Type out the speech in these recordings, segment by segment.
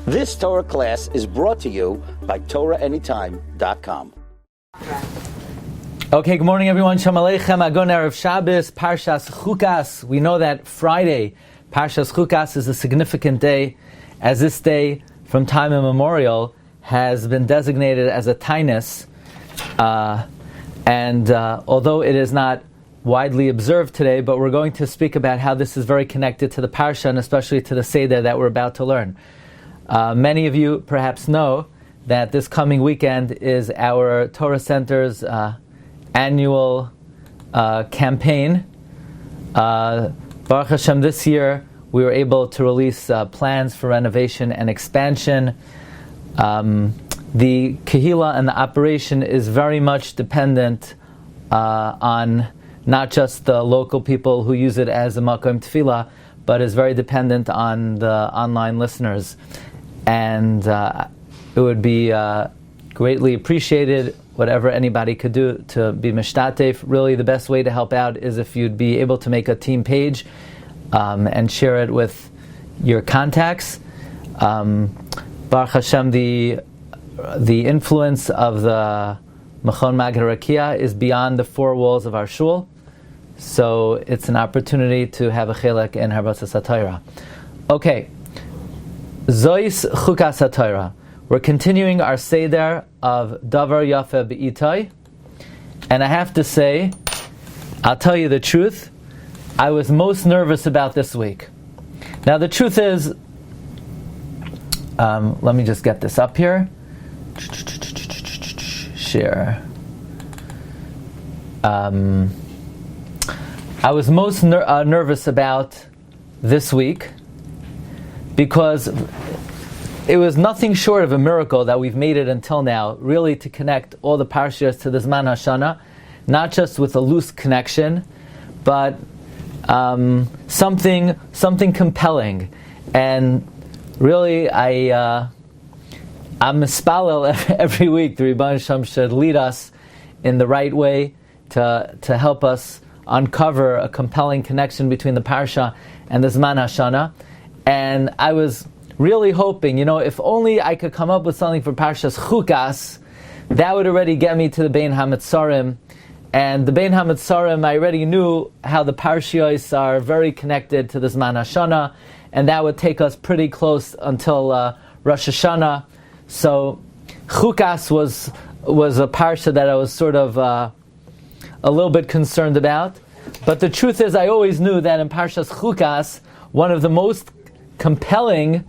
This Torah class is brought to you by TorahAnytime.com. Okay, good morning everyone. Shalom Aleichem. Agon Erev Shabbos, Parshas Chukas. We know that Friday, Parshas Chukas, is a significant day, as this day, from time immemorial, has been designated as a tainus. Although it is not widely observed today, but we're going to speak about how this is very connected to the Parsha and especially to the Seder that we're about to learn. Many of you perhaps know that this coming weekend is our Torah Center's annual campaign. Baruch Hashem, this year we were able to release plans for renovation and expansion. The Kehila and the operation is very much dependent on not just the local people who use it as a makom tefillah, but is very dependent on the online listeners. And it would be greatly appreciated, whatever anybody could do to be mishtatef. Really, the best way to help out is if you'd be able to make a team page and share it with your contacts. Baruch Hashem, the influence of the Machon Maggid Harakiah is beyond the four walls of our shul, so it's an opportunity to have a chelek in Harbatzas Hatorah. Okay, Zois Chukas Hatorah. We're continuing our Seder of Davar, Yafeh, Be'itai, and I have to say, I'll tell you the truth, I was most nervous about this week. Now the truth is, let me just get this up here. Share. I was most nervous about this week because it was nothing short of a miracle that we've made it until now, really to connect all the Parshas to the Zman Hashana, not just with a loose connection, but something compelling. And really, I'm mispalel every week. The Rebbeinu Shem should lead us in the right way to help us uncover a compelling connection between the Parsha and the Zman Hashana. And I was really hoping, if only I could come up with something for Parshas Chukas, that would already get me to the Bein HaMetzarim. And the Bein HaMetzarim, I already knew how the Parshas are very connected to the Zman Hashana, and that would take us pretty close until Rosh Hashanah. So Chukas was a parsha that I was sort of a little bit concerned about. But the truth is, I always knew that in Parshas Chukas, one of the most compelling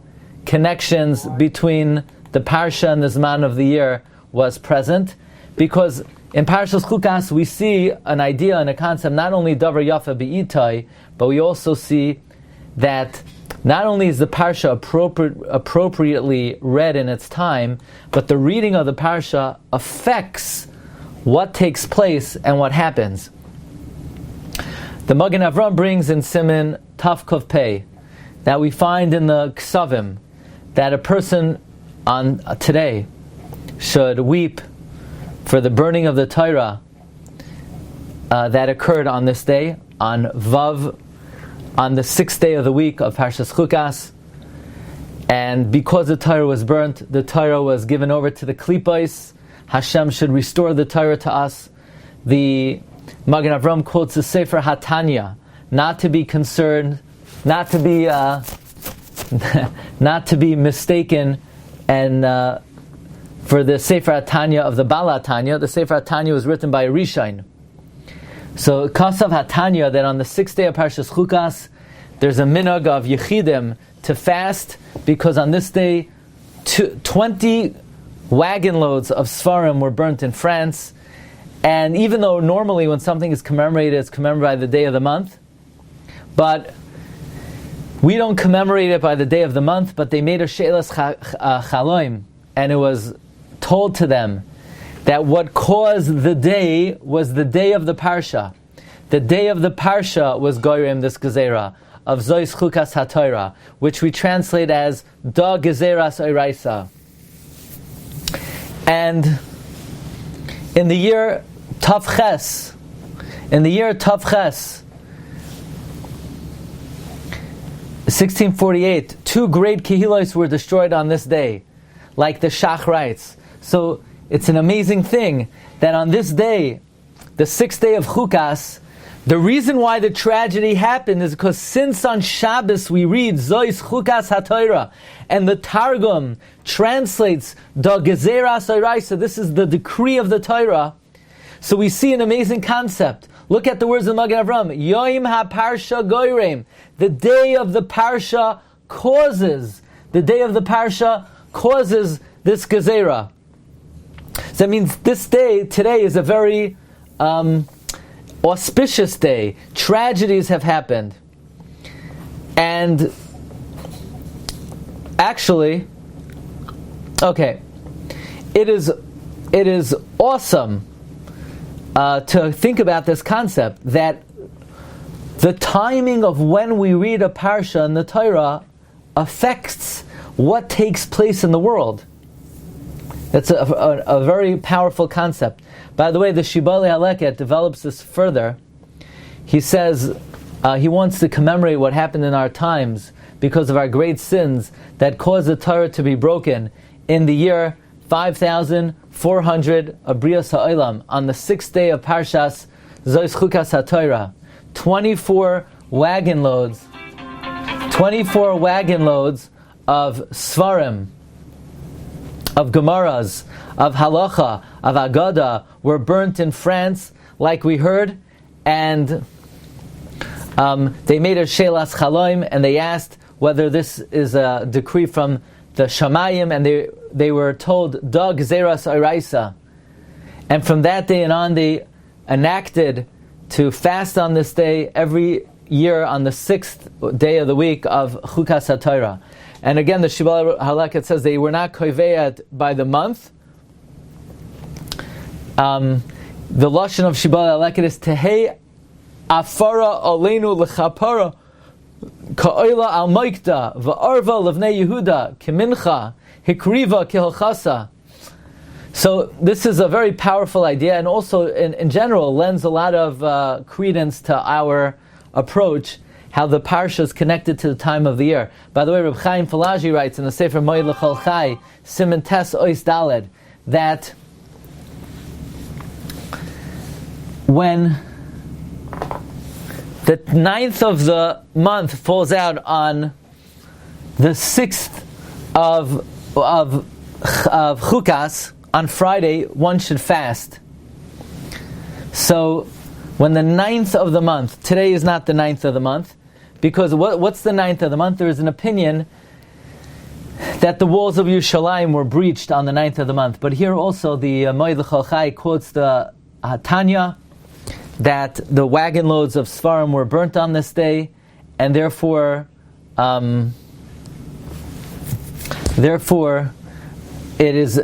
connections between the parsha and the Zman of the year was present, because in Parshas Chukas we see an idea and a concept, not only Davar Yafeh Be'itai, but we also see that not only is the parsha appropriately read in its time, but the reading of the parsha affects what takes place and what happens. The Magen Avram brings in Siman Taf Kov Pei that we find in the Ksavim that a person on today should weep for the burning of the Torah that occurred on this day, on Vav, on the 6th day of the week of Parshas Chukas. And because the Torah was burnt, the Torah was given over to the Klipos. Hashem should restore the Torah to us. The Magen Avram quotes the sefer Hatanya, not to be concerned, not to be mistaken, and for the sefer Hatanya of the Baal Hatanya. The sefer Hatanya was written by a Rishain. So Kasav Hatanya, that on the 6th day of Parshas Chukas, there's a minhag of Yechidim to fast, because on this day 20 wagon loads of Sfarim were burnt in France. And even though normally when something is commemorated, it's commemorated by the day of the month, but we don't commemorate it by the day of the month, but they made a She'elas Chaloim, and it was told to them that what caused the day was the day of the Parsha. The day of the Parsha was Goyim, this Gezerah, of Zois Chukas Hatorah, which we translate as Da Gezeras Oiraisa. And in the year Tavches, 1648, 2 great kehilos were destroyed on this day, like the Shach writes. So it's an amazing thing that on this day, the 6th day of Chukas, the reason why the tragedy happened is because since on Shabbos we read Zois Chukas Hatorah, and the Targum translates Da Gezeras Oraisa, this is the decree of the Torah. So we see an amazing concept. Look at the words of Magen Avram. Yoim HaParsha Goyrem. The day of the Parsha causes this Gezerah. So that means this day, today, is a very auspicious day. Tragedies have happened. And actually, okay, it is awesome to think about this concept that the timing of when we read a parsha in the Torah affects what takes place in the world. That's a very powerful concept. By the way, the Shibbolei Haleket develops this further. He says he wants to commemorate what happened in our times because of our great sins that caused the Torah to be broken in the year 5,400 of Brias Ha'olam, on the 6th day of Parshas Zois Chukas HaTorah. 24 wagon loads of Svarim, of Gemaras, of Halacha, of Agada were burnt in France, like we heard, and they made a Shelas Chaloim, and they asked whether this is a decree from the Shamayim, and they were told Da Gezeras Oraisa. And from that day and on, they enacted to fast on this day every year on the 6th day of the week of Chukas HaTorah. And again, the Shibbolei Haleket says they were not koveat by the month. The lashon of Shibbolei Haleket is Tehei Afara Aleinu L'Chapara Ka'oila Al Moikda Va'arva Levnei Yehuda Kemincha Hikriva Kehilchasa. So this is a very powerful idea, and also in general lends a lot of credence to our approach, how the parsha is connected to the time of the year. By the way, Reb Chaim Falaji writes in the sefer Moed L'Chol Chai, Siman Tes Ois Daled, that when the 9th of the month falls out on the 6th of Chukas, on Friday, one should fast. So, when the 9th of the month, today is not the 9th of the month, because what's the 9th of the month? There is an opinion that the walls of Yerushalayim were breached on the 9th of the month. But here also the Moed L'Chol Chai quotes the Tanya, that the wagon loads of Svarim were burnt on this day, and therefore it is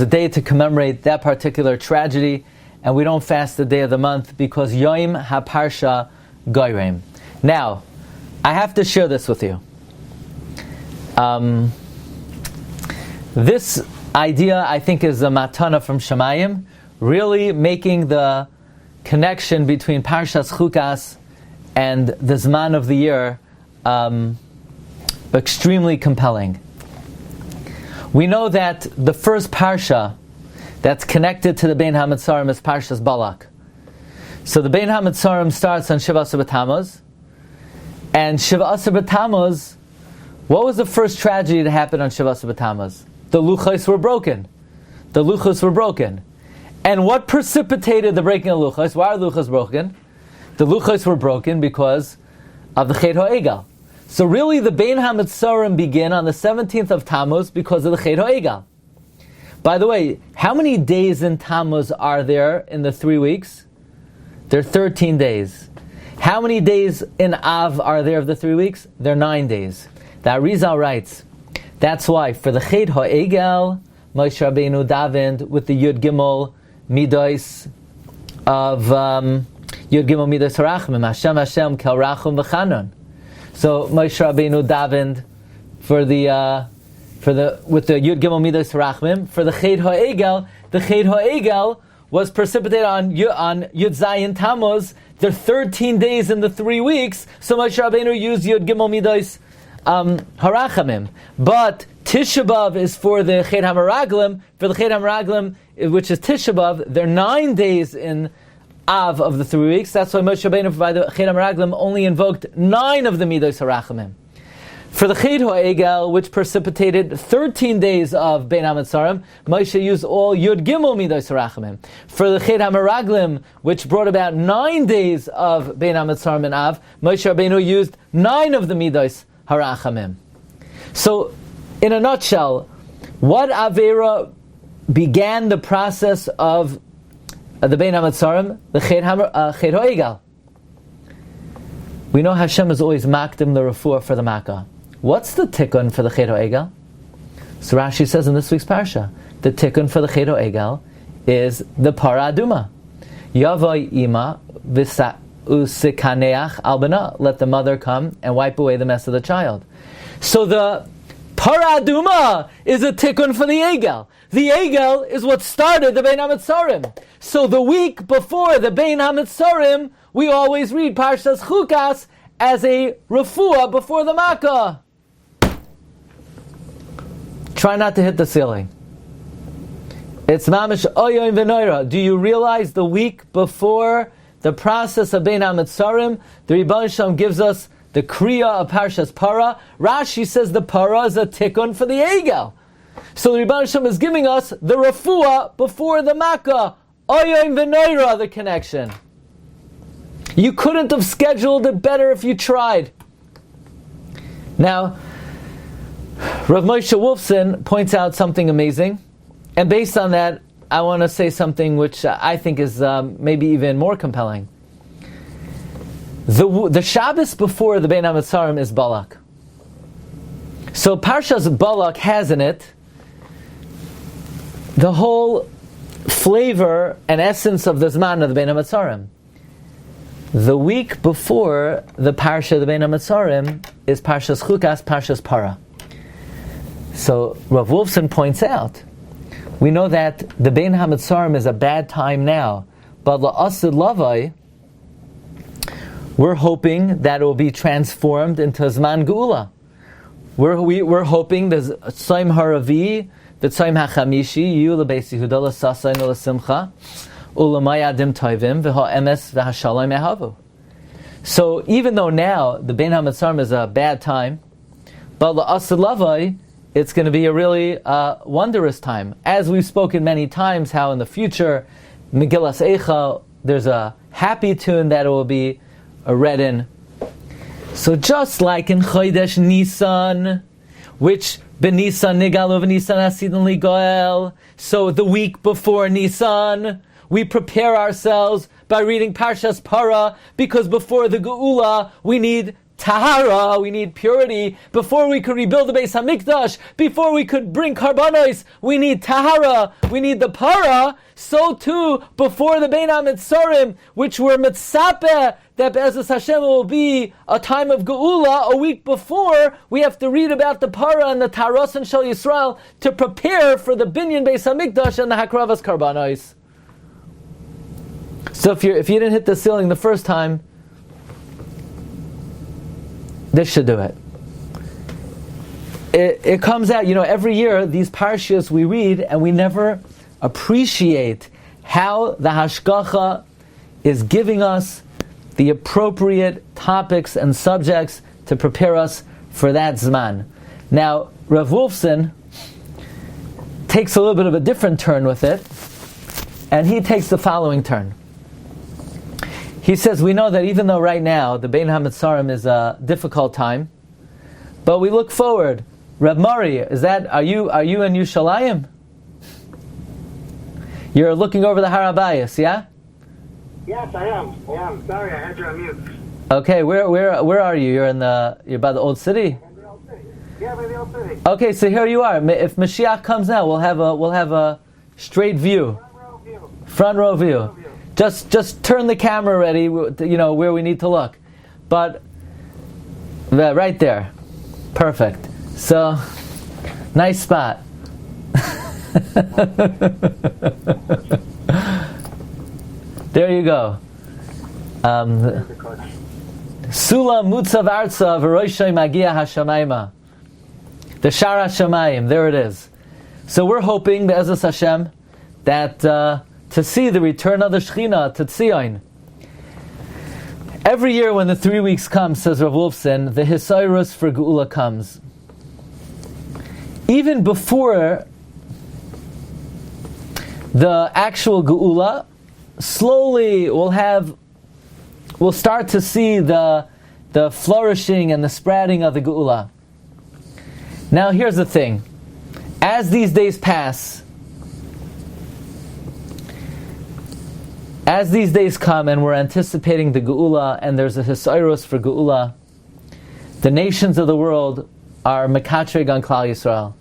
a day to commemorate that particular tragedy, and we don't fast the day of the month because Yoim HaParsha Goyrem. Now, I have to share this with you. This idea, I think, is a matana from Shamayim, really making the connection between Parshas Chukas and the Zman of the year extremely compelling. We know that the first Parsha that's connected to the Bein HaMetzarim is Parshas Balak. So the Bein HaMetzarim starts on Shiva Asar B'Tammuz, and Shiva Asar B'Tammuz, what was the first tragedy that happened on Shiva Asar B'Tammuz? The Luchos were broken. And what precipitated the breaking of Luchos? Why are Luchos broken? The Luchos were broken because of the Chet HaEgal. So really the Bein HaMetzarim begin on the 17th of Tammuz because of the Chet HaEgal. By the way, how many days in Tammuz are there in the 3 weeks? There are 13 days. How many days in Av are there of the 3 weeks? There are 9 days. The Arizal writes, that's why for the Chet HaEgal, Moshe Rabbeinu davened with the Yud Gimel Midos of Yud Gimel Midos Harachmim, Hashem Hashem Kel Rachum V'Chanon. So Moshe Rabbeinu davened with the Yud Gimel Midos Harachmim for the Chet HaEgal. The Chet HaEgal was precipitated on Yud Zayin Tammuz. There are 13 days in the 3 weeks, so Moshe Rabbeinu used Yud Gimel Midos Harachamim. But Tisha B'Av is for the Chet HaMeraglim. For the Chet HaMeraglim, which is Tisha B'Av, they're 9 days in Av of the 3 weeks. That's why Moshe Rabbeinu, by the Chet HaMeraglim, only invoked 9 of the Midos Harachamim. For the Chet HaEgel, which precipitated 13 days of Bein HaMetzarim, Moshe used all Yud Gimel Midos Harachamim. For the Chet HaMeraglim, which brought about 9 days of Bein HaMetzarim and Av, Moshe Rabbeinu used 9 of the Midos Harachamim. So, in a nutshell, what Avera began the process of the Bein HaMetzarim? The Chet HaEgel. We know Hashem is always makdim the refuah for the makkah. What's the tikkun for the Chet HaEgel? So Rashi says in this week's parsha, the tikkun for the Chet HaEgel is the para aduma. Yavoi ima v'sikaneach al bana. Let the mother come and wipe away the mess of the child. So the para aduma is a tikkun for the Egel. The Egel is what started the Bein HaMetzarim. So the week before the Bein HaMetzarim, we always read Parshas Chukas as a refuah before the makkah. Try not to hit the ceiling. It's mamish oyoim v'noira. Do you realize the week before the process of Bein HaMetzarim, the Rebbeinu Shalom gives us the kriya of Parshas Para? Rashi says the para is a tikkun for the Egel. So the Rebbeinu Shalom is giving us the refuah before the makkah. Oyoim v'noira, the connection. You couldn't have scheduled it better if you tried. Now, Rav Moshe Wolfson points out something amazing, and based on that, I want to say something which I think is maybe even more compelling. The Shabbos before the Bein HaMetzarim is Balak. So Parshas Balak has in it the whole flavor and essence of the Zman of the Bein HaMetzarim. The week before the Parsha of the Bein HaMetzarim is Parshas Chukas, Parshas Para. So Rav Wolfson points out, we know that the Bein HaMetzarim is a bad time now, but la'asid lavai, we're hoping that it will be transformed into Zman Geula. We're hoping the Tzayim HaRavi, the Tzayim HaChamishi, Yu L'Beis Yehuda L'Sasayin L'Simcha, Ulamayadim Toivim v'ha'emes v'hashalom ehavu. So even though now the Bein HaMetzarim is a bad time, but la'asid lavai, it's going to be a really wondrous time. As we've spoken many times, how in the future, Megillas Eicha, there's a happy tune that it will be read in. So just like in Chodesh Nisan, which B'Nisan Nigalu v'Nisan Hasidin Ligoel, so the week before Nisan, we prepare ourselves by reading Parshas Para, because before the Geula, we need Tahara, we need purity. Before we could rebuild the Beis HaMikdash, before we could bring karbanos, we need Tahara, we need the Para. So too, before the Bein HaMetzarim, which were Mitzapeh, that Be'ezus Hashem will be a time of Geula, a week before, we have to read about the Para and the Taharos and Shal Yisrael to prepare for the Binyan Beis HaMikdash and the Hakravas karbanos. So if you didn't hit the ceiling the first time, this should do it. It comes out, every year, these parshas we read, and we never appreciate how the Hashgacha is giving us the appropriate topics and subjects to prepare us for that Zman. Now, Rav Wolfson takes a little bit of a different turn with it, and he takes the following turn. He says, we know that even though right now the Bein HaMetzarim is a difficult time, but we look forward. Reb Mari, are you in Yerushalayim? You're looking over the Harabayas, yeah? Yes, I am. Sorry, I had you on mute. Okay, where are you? You're by the old city? In the old city. Yeah, by the old city. Okay, so here you are. If Mashiach comes now, we'll have a straight view. Front row view. Just turn the camera ready, where we need to look. But, right there. Perfect. So, nice spot. There you go. Sula mutzav arza v'roishay magia hashamayma. The Shara Shamayim, there it is. So we're hoping, Be'ezus Hashem, that to see the return of the Shechina to Tzion. Every year when the 3 weeks come, says Rav Wolfson, the Hisayrus for Geula comes. Even before the actual Geula, slowly we'll start to see the flourishing and the spreading of the Geula. Now here's the thing. As these days pass, as these days come and we're anticipating the Geula and there's a Hisayrus for Geula, the nations of the world are mekatreg on Klal Yisrael.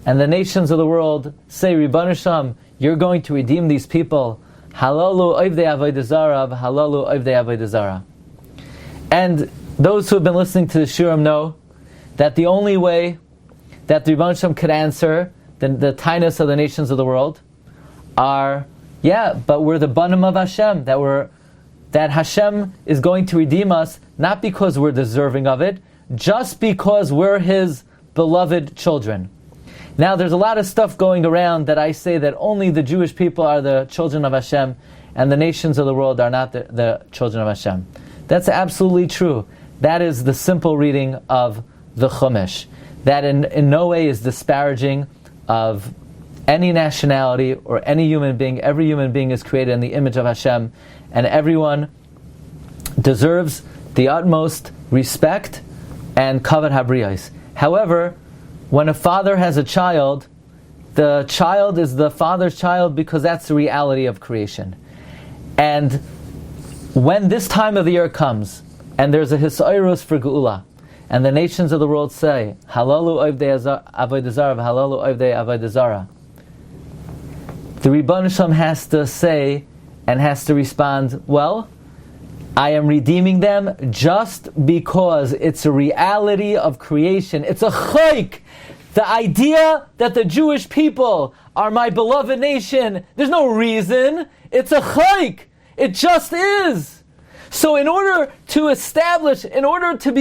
And the nations of the world say, Ribbon Shem, you're going to redeem these people. Halalu oivdei avodah zara, halalu oivdei avodah zara. And those who have been listening to the Shiurim know that the only way that the Ribbon Shem could answer the tightness of the nations of the world are, but we're the banim of Hashem, that Hashem is going to redeem us, not because we're deserving of it, just because we're His beloved children. Now there's a lot of stuff going around that I say that only the Jewish people are the children of Hashem and the nations of the world are not the children of Hashem. That's absolutely true. That is the simple reading of the Chumash. That in no way is disparaging of any nationality or any human being. Every human being is created in the image of Hashem, and everyone deserves the utmost respect and kavod habriyos. However, when a father has a child, the child is the father's child because that's the reality of creation. And when this time of the year comes, and there's a hisayrus for Geula, and the nations of the world say, Halalu oivdei avodah zara, halalu oivdei avodah zara, the Ribbon Shem has to say and has to respond, well, I am redeeming them just because it's a reality of creation. It's a chayk. The idea that the Jewish people are my beloved nation, there's no reason. It's a chayk. It just is. So in order to be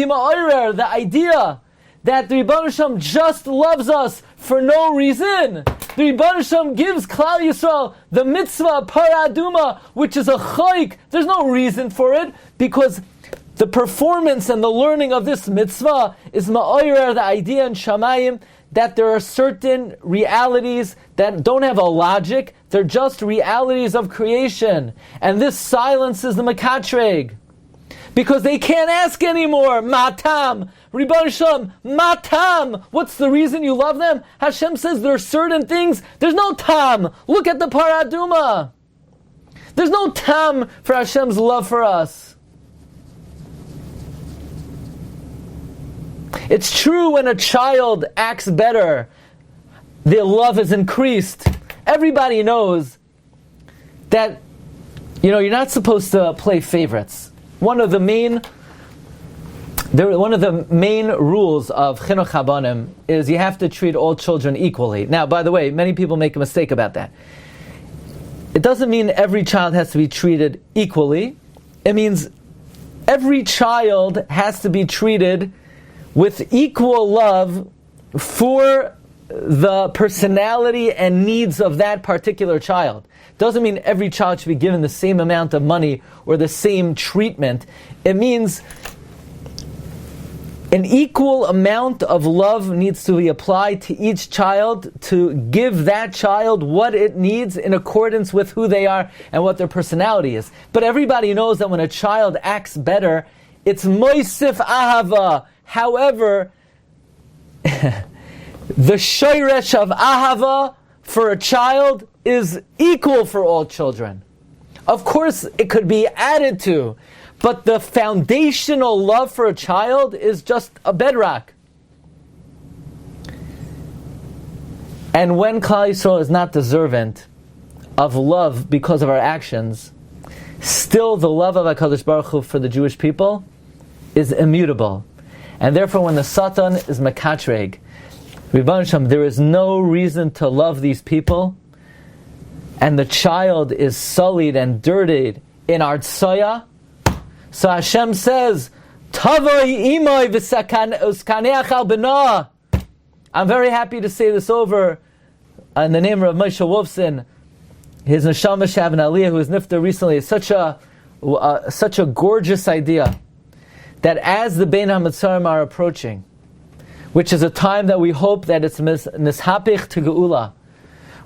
ma'orer, the idea that the Ribbon Shem just loves us for no reason, the Ribbon Shem gives Klal Yisrael the mitzvah paraduma, which is a chayk. There's no reason for it, because the performance and the learning of this mitzvah is ma'orer, the idea in Shamayim that there are certain realities that don't have a logic, they're just realities of creation. And this silences the mekatreg, because they can't ask anymore. Matam, Ribbon Shem, matam. What's the reason you love them? Hashem says there are certain things. There's no tam. Look at the paraduma. There's no tam for Hashem's love for us. It's true when a child acts better, their love is increased. Everybody knows that, you're not supposed to play favorites. One of the main rules of chinuch habanim is you have to treat all children equally. Now, by the way, many people make a mistake about that. It doesn't mean every child has to be treated equally. It means every child has to be treated with equal love for the personality and needs of that particular child. Doesn't mean every child should be given the same amount of money or the same treatment. It means an equal amount of love needs to be applied to each child to give that child what it needs in accordance with who they are and what their personality is. But everybody knows that when a child acts better, it's moisif ahava. However, the shoyresh of ahava for a child is equal for all children. Of course, it could be added to, but the foundational love for a child is just a bedrock. And when Klal Yisrael is not deserving of love because of our actions, still the love of HaKadosh Baruch Hu for the Jewish people is immutable. And therefore, when the Satan is mekatreg, Ribbon Shem, there is no reason to love these people, and the child is sullied and dirtied in Artsoya. So Hashem says, Tavoi imoy v'skaneach al b'na. I'm very happy to say this over in the name of Moshe Wolfson, his neshama Shavin Aliyah, who was nifter recently. It's such a gorgeous idea that as the Bein HaMetzarim are approaching, which is a time that we hope that it's nishapich to geula,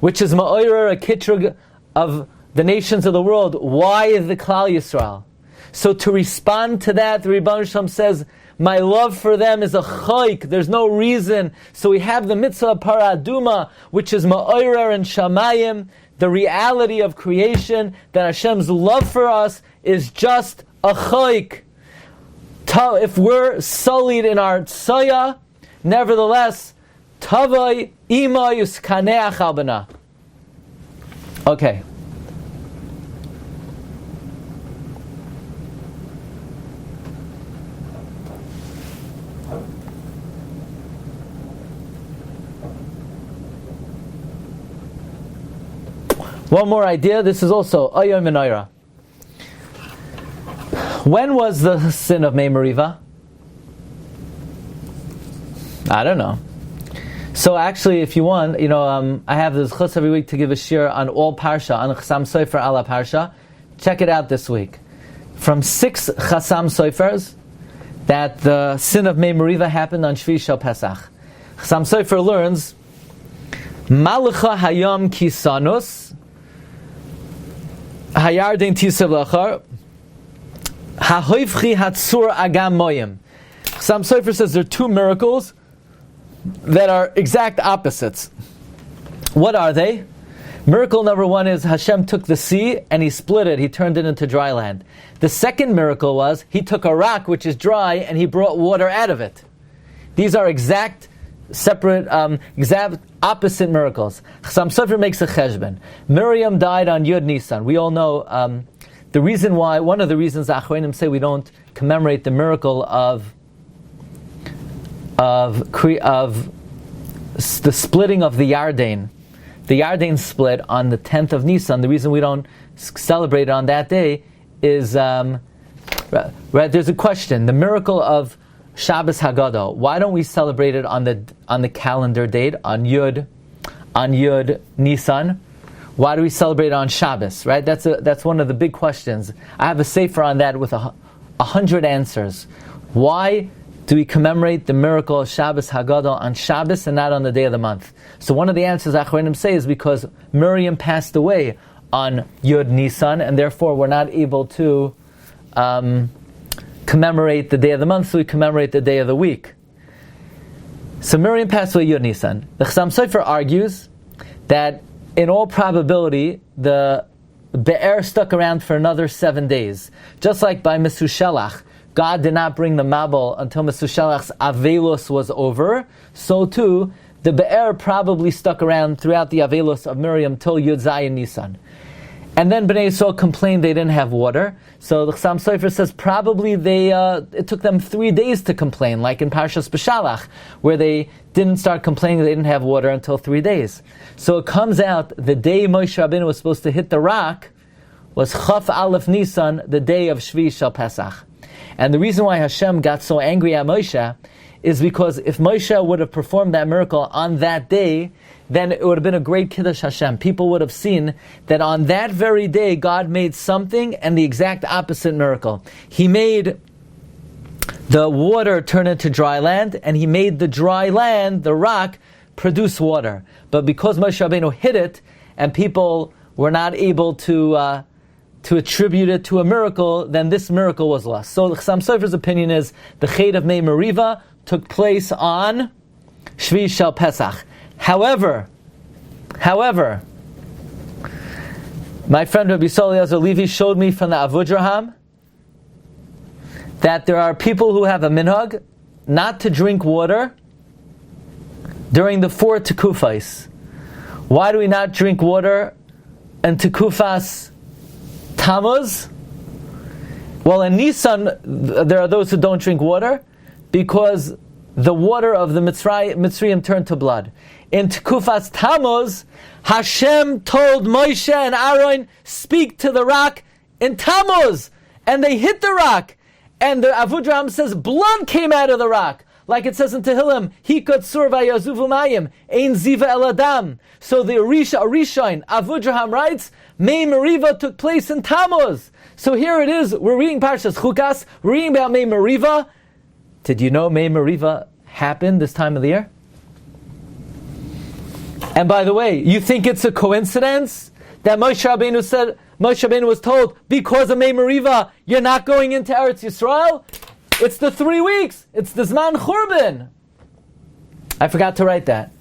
which is ma'orer, a kitrug of the nations of the world. Why is the Klal Yisrael? So to respond to that, the Rebbeinu Shalom says, my love for them is a chayk. There's no reason. So we have the mitzvah paraduma, which is ma'orer and shamayim, the reality of creation, that Hashem's love for us is just a chayk. If we're sullied in our tsaya, nevertheless, tavai ima yuskaneach al b'na. Okay. One more idea. This is also Ayom Menorah. When was the sin of Mei Meriva? I don't know. So actually, if you want, I have this chus every week to give a shir on all parsha, on chasam sefer ala parsha. Check it out this week. From 6 chasam sefers, that the sin of Mei Meriva happened on Shvi Shel Pesach. Chasam sefer learns, Malcha hayom kisanus, hayarden tisav lachar, hahoivchi hatzur agam moyim. Chasam sefer says there are 2 miracles that are exact opposites. What are they? Miracle number 1 is Hashem took the sea and He split it. He turned it into dry land. The second miracle was He took a rock which is dry and He brought water out of it. These are exact, separate, exact opposite miracles. Chasam Sofer makes a cheshbon. Miriam died on Yud Nisan. We all know the reason why. One of the reasons the Achronim say we don't commemorate the miracle of the splitting of the Yarden. The Yarden split on the 10th of Nisan. The reason we don't celebrate it on that day is, right, there's a question. The miracle of Shabbos Haggadah. Why don't we celebrate it on the calendar date, on Yud Nisan? Why do we celebrate it on Shabbos? Right? That's one of the big questions. I have a sefer on that with 100 answers. Why do we commemorate the miracle of Shabbos Haggadah on Shabbos and not on the day of the month? So one of the answers Achronim say is because Miriam passed away on Yud Nisan, and therefore we're not able to commemorate the day of the month, so we commemorate the day of the week. So Miriam passed away Yud Nisan. The Chasam Sofer argues that in all probability the Be'er stuck around for another 7 days. Just like by Mesushelach, God did not bring the Mabel until Mesushelach's Avelos was over, so too the Be'er probably stuck around throughout the Avelos of Miriam till Yud Zayin Nisan. And then Bnei Yisrael complained they didn't have water. So the Chasam Sofer says probably it took them 3 days to complain, like in Parshas B'Shalach, where they didn't start complaining they didn't have water until 3 days. So it comes out the day Moshe Rabbeinu was supposed to hit the rock was Chaf Aleph Nisan, the day of Shvi Shel Pesach. And the reason why Hashem got so angry at Moshe is because if Moshe would have performed that miracle on that day, then it would have been a great Kiddush Hashem. People would have seen that on that very day, God made something and the exact opposite miracle. He made the water turn into dry land, and He made the dry land, the rock, produce water. But because Moshe Rabbeinu hit it, and people were not able to attribute it to a miracle, then this miracle was lost. So the Chasam Sofer's opinion is the Chet of Mei Meriva took place on Shvi Shel Pesach. However, my friend Rabbi Eliezer Levi showed me from the Avudraham that there are people who have a minhag not to drink water during the 4 tekufas. Why do we not drink water in tekufas Tammuz? Well, in Nisan, there are those who don't drink water because the water of the Mitzrayim turned to blood. In Tekufas Tammuz, Hashem told Moshe and Aaron, speak to the rock in Tammuz. And they hit the rock. And the Avudraham says blood came out of the rock. Like it says in Tehillim, Hikot sur vayazuvu mayim, ein ziva el adam. So the Rishon, Avudraham writes, Mei Meriva took place in Tammuz. So here it is, we're reading Parshas Chukas, we're reading about Mei Meriva. Did you know Mei Meriva happened this time of the year? And by the way, you think it's a coincidence that Moshe Rabbeinu was told, because of Mei Meriva, you're not going into Eretz Yisrael? It's the 3 weeks. It's the Zman Churban. I forgot to write that.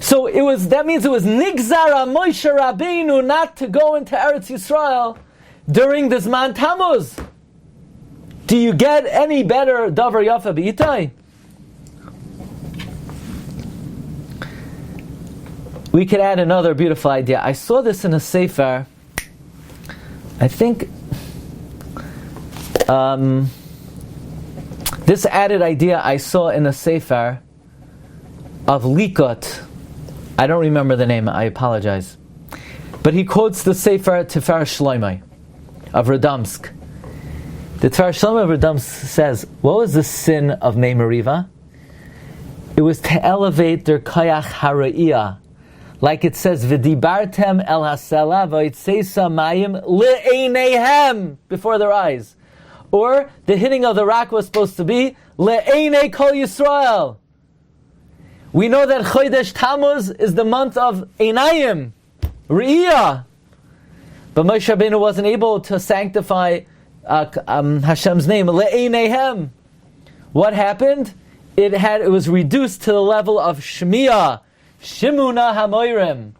So that means it was Nigzara Moshe Rabbeinu not to go into Eretz Yisrael during the Zman Tammuz. Do you get any better Davar Yafeh B'itai? We could add another beautiful idea. I saw this in a sefer. I think this added idea I saw in a sefer of Likot. I don't remember the name, I apologize. But he quotes the sefer Tifar Shloimeh of Radomsk. The Tifar Shloimeh of Radomsk says, what was the sin of Mei Meriva? It was to elevate their Koyach Harakiah. Like it says, V'dibartem el hasela v'yitzesa mayim le'eineihem, before their eyes. Or the hitting of the rock was supposed to be le'einei kol Yisrael. We know that Chodesh Tammuz is the month of Einayim, Re'iyah. But Moshe Rabbeinu wasn't able to sanctify Hashem's name, le'eineihem. What happened? It was reduced to the level of Shmiyah, Shimuna Hamoirim.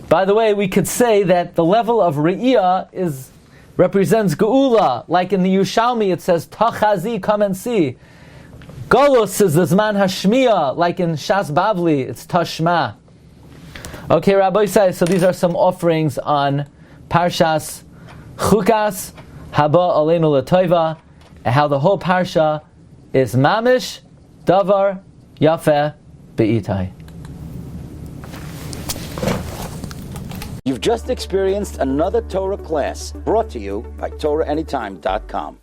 By the way, we could say that the level of Re'iyah represents Geula. Like in the Yushalmi it says, Tachazi, come and see. Golus is the Zman Hashmiyah. Like in Shas Bavli, it's Tashma. Okay, Rabbi says, so these are some offerings on Parshas Chukas, Haba Aleinu L'Toiva, and how the whole Parsha is Mamish, Davar, Yafeh, B'itai. You've just experienced another Torah class brought to you by TorahAnytime.com.